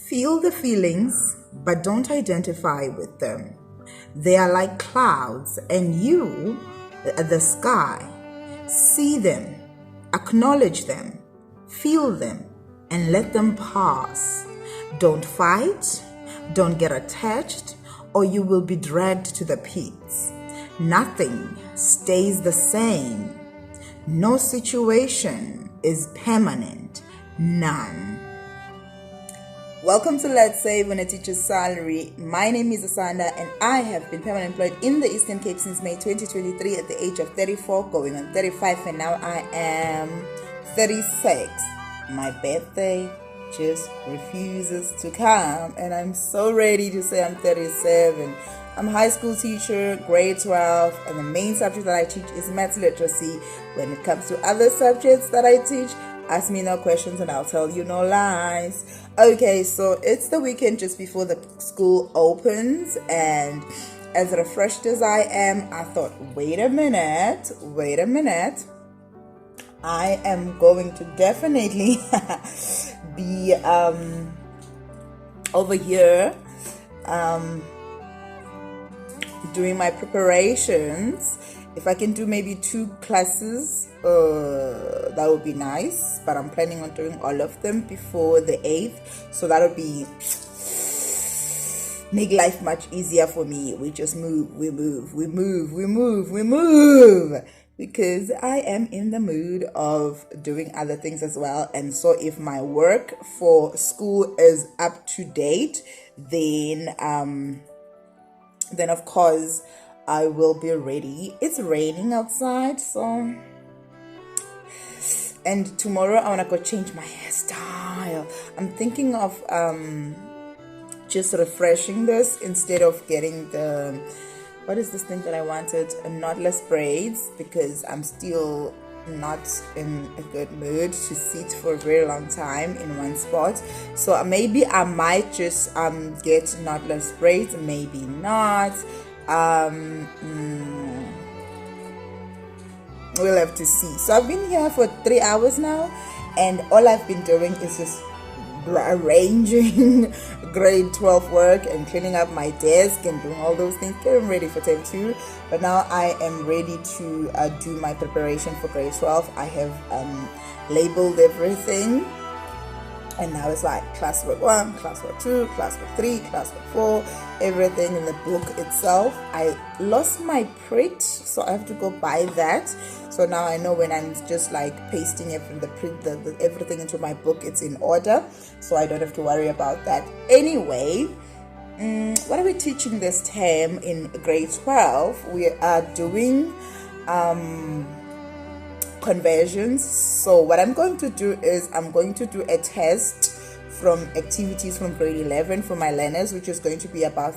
Feel the feelings, but don't identify with them. They are like clouds, and you, the sky, see them, acknowledge them, feel them, and let them pass. Don't fight, don't get attached, or you will be dragged to the pits. Nothing stays the same. No situation is permanent. None. Welcome to Let's Save on a Teacher's Salary. My name is Asanda and I have been permanently employed in the Eastern Cape since May 2023 at the age of 34, going on 35, and now I am 36. My birthday just refuses to come and I'm so ready to say I'm 37. I'm a high school teacher, grade 12, and the main subject that I teach is maths literacy. When it comes to other subjects that I teach, ask me no questions and I'll tell you no lies. Okay, so it's the weekend just before the school opens, and as refreshed as I am, I thought, wait a minute. I am going to definitely be over here doing my preparations. If I can do maybe 2 classes, that would be nice, but I'm planning on doing all of them before the 8th, so that would be make life much easier for me. We just move, because I am in the mood of doing other things as well. And so if my work for school is up to date, then of course I will be ready. It's raining outside, so, and tomorrow I want to go change my hairstyle. I'm thinking of just refreshing this instead of getting the, what is this thing that I wanted, knotless braids, because I'm still not in a good mood to sit for a very long time in one spot. So maybe I might just get knotless braids, maybe not. We'll have to see. So I've been here for 3 hours now, and all I've been doing is just arranging grade 12 work and cleaning up my desk and doing all those things, getting ready for term 2. But now I am ready to do my preparation for grade 12. I have labeled everything, and now it's like classwork 1, classwork 2, classwork 3, classwork 4, everything in the book itself. I lost my print, so I have to go buy that. So now I know when I'm just like pasting everything into my book, it's in order, so I don't have to worry about that. Anyway, what are we teaching this term in grade 12? We are doing conversions. So what I'm going to do is I'm going to do a test from activities from grade 11 for my learners, which is going to be about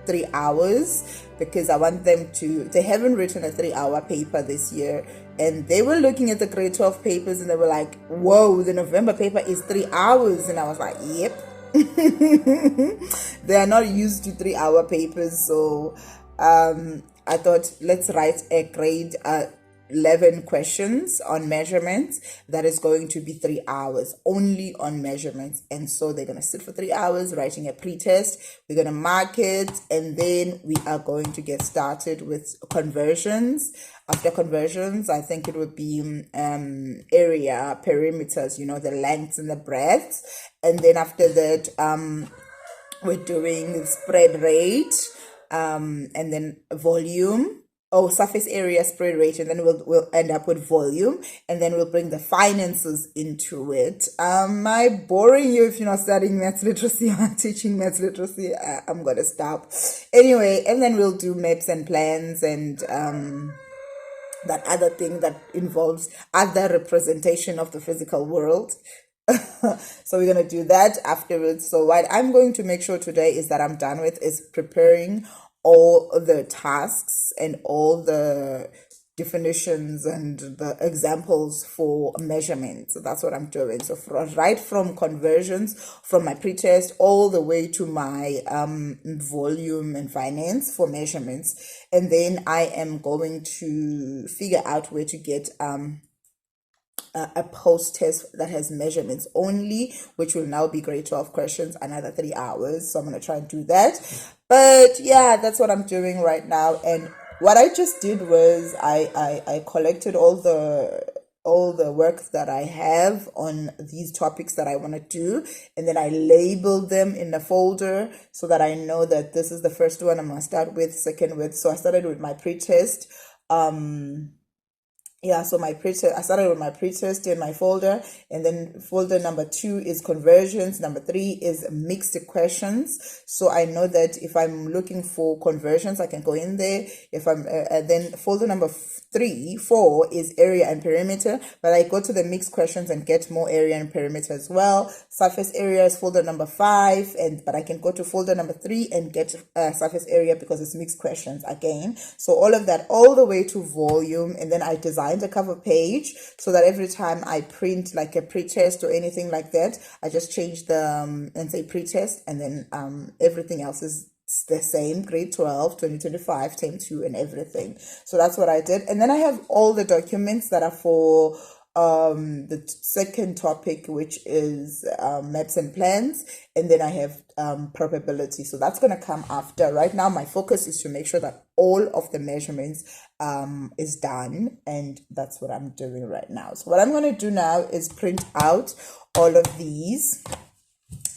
3 hours, because I want them to, they haven't written a 3-hour paper this year, and they were looking at the grade 12 papers and they were like, whoa, the November paper is 3 hours. And I was like, yep. They are not used to 3-hour papers. So I thought, let's write a grade 11 questions on measurements that is going to be 3 hours only on measurements. And so they're going to sit for 3 hours writing a pre-test. We're going to mark it, and then we are going to get started with conversions. After conversions, I think it would be area, perimeters, the lengths and the breadths. And then after that, we're doing spread rate, and then volume. Surface area, spread rate, and then we'll end up with volume, and then we'll bring the finances into it. Am I boring you if you're not studying maths literacy or teaching maths literacy? I'm gonna stop. Anyway, and then we'll do maps and plans and that other thing that involves other representation of the physical world. So we're gonna do that afterwards. So what I'm going to make sure today is that I'm done with is preparing all the tasks and all the definitions and the examples for measurements. So that's what I'm doing. So right from conversions, from my pretest all the way to my volume and finance for measurements. And then I am going to figure out where to get a post test that has measurements only, which will now be grade 12 questions, another 3 hours. So I'm going to try and do that. But yeah, that's what I'm doing right now. And what I just did was I collected all the work that I have on these topics that I want to do, and then I labeled them in a folder so that I know that this is the first one I'm going to start with, second with. So I started with my pre-test. Yeah, so I started with my pre-test in my folder, and then folder number 2 is conversions, number 3 is mixed questions. So I know that if I'm looking for conversions, I can go in there. If I'm then folder number 4 is area and perimeter, but I go to the mixed questions and get more area and perimeter as well. Surface area is folder number 5, but I can go to folder number 3 and get surface area because it's mixed questions again. So all of that all the way to volume, and then I designed a cover page so that every time I print like a pre-test or anything like that, I just change the and say pre-test, and then everything else is the same, grade 12 2025 term 2 and everything. So that's what I did. And then I have all the documents that are for the second topic, which is maps and plans, and then I have probability. So that's going to come after. Right now my focus is to make sure that all of the measurements is done, and that's what I'm doing right now. So what I'm going to do now is print out all of these,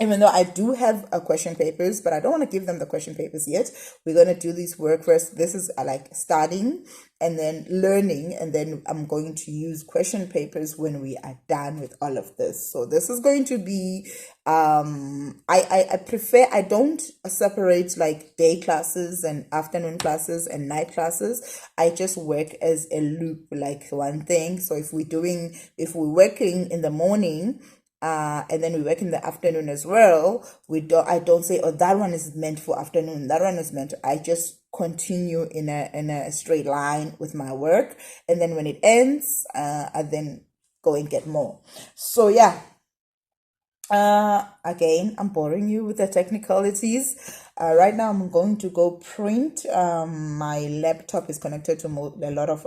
even though I do have question papers, but I don't want to give them the question papers yet. We're going to do this work first. This is like starting and then learning, and then I'm going to use question papers when we are done with all of this. So this is going to be, I prefer, I don't separate like day classes and afternoon classes and night classes. I just work as a loop, like one thing. So if we're working in the morning, and then we work in the afternoon as well, I don't say, oh, that one is meant for afternoon, that one is meant I just continue in a straight line with my work, and then when it ends, I then go and get more. So yeah, again, I'm boring you with the technicalities. Right now I'm going to go print. My laptop is connected to a lot of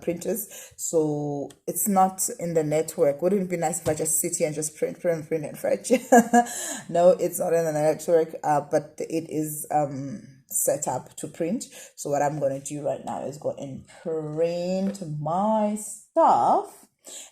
printers, so it's not in the network. Wouldn't it be nice if I just sit here and just print and fetch? No, it's not in the network, but it is set up to print. So what I'm going to do right now is go and print my stuff,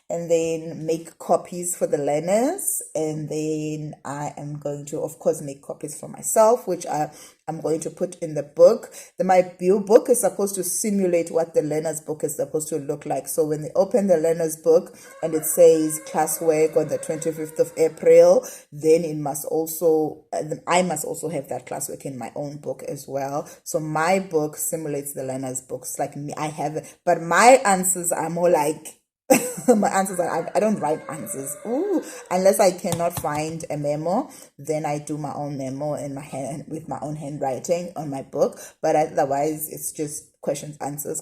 and then make copies for the learners, and then I am going to, of course, make copies for myself, which I'm going to put in the book. My book is supposed to simulate what the learner's book is supposed to look like. So when they open the learner's book and it says classwork on the 25th of April, then it must also, I must also have that classwork in my own book as well. So my book simulates the learner's books. Like me, I have it, but my answers are more like, my answers are, I don't write answers. Ooh, unless I cannot find a memo, then I do my own memo in my hand with my own handwriting on my book. But otherwise, it's just questions, answers,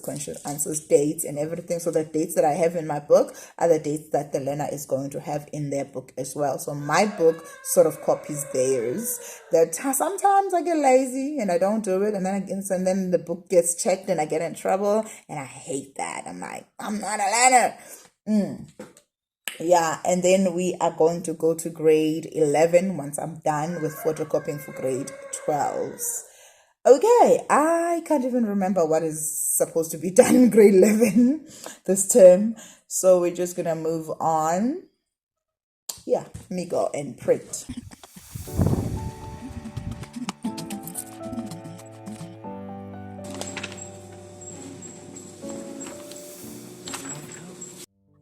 dates, and everything. So the dates that I have in my book are the dates that the learner is going to have in their book as well. So my book sort of copies theirs. That sometimes I get lazy and I don't do it, and then the book gets checked and I get in trouble, and I hate that. I'm like, I'm not a learner. Yeah, and then we are going to go to grade 11 once I'm done with photocopying for grade 12s. Okay, I can't even remember what is supposed to be done in grade 11 this term. So we're just going to move on. Yeah, let me go and print.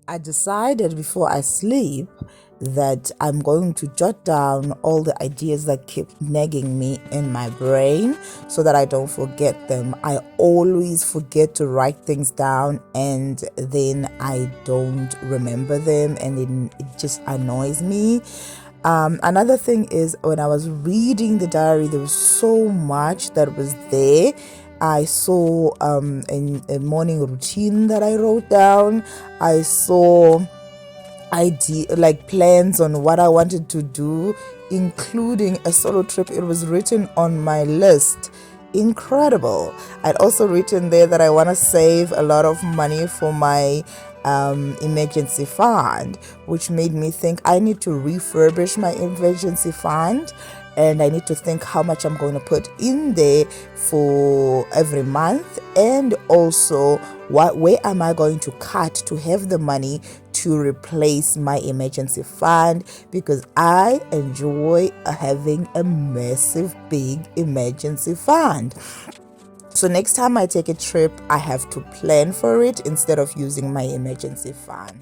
I decided before I sleep that I'm going to jot down all the ideas that keep nagging me in my brain so that I don't forget them. I always forget to write things down, and then I don't remember them, and it just annoys me. Another thing is, when I was reading the diary, there was so much that was there. I saw a morning routine that I wrote down. I saw plans on what I wanted to do, including a solo trip. It was written on my list. Incredible. I'd also written there that I want to save a lot of money for my emergency fund, which made me think I need to refurbish my emergency fund, and I need to think how much I'm going to put in there for every month, and also where am I going to cut to have the money to replace my emergency fund, because I enjoy having a massive big emergency fund. So next time I take a trip, I have to plan for it instead of using my emergency fund.